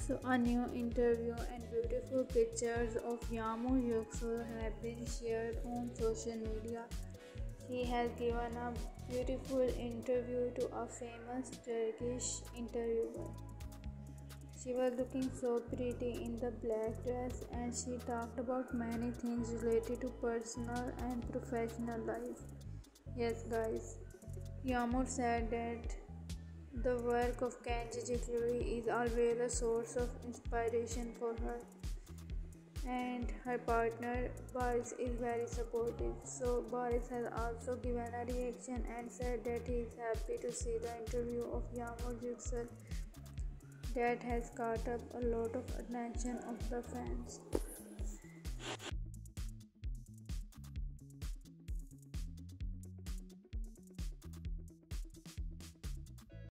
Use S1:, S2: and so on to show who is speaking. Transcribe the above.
S1: So, a new interview and beautiful pictures of Yağmur Yüksel have been shared on social media. She has given a beautiful interview to a famous Turkish interviewer. She was looking so pretty in the black dress and she talked about many things related to personal and professional life. Yes, guys, Yağmur said that the work of çiçekleri is always a source of inspiration for her, and her partner Baris is very supportive. So, Baris has also given a reaction and said that he is happy to see the interview of Yağmur Yüksel that has caught up a lot of attention of the fans.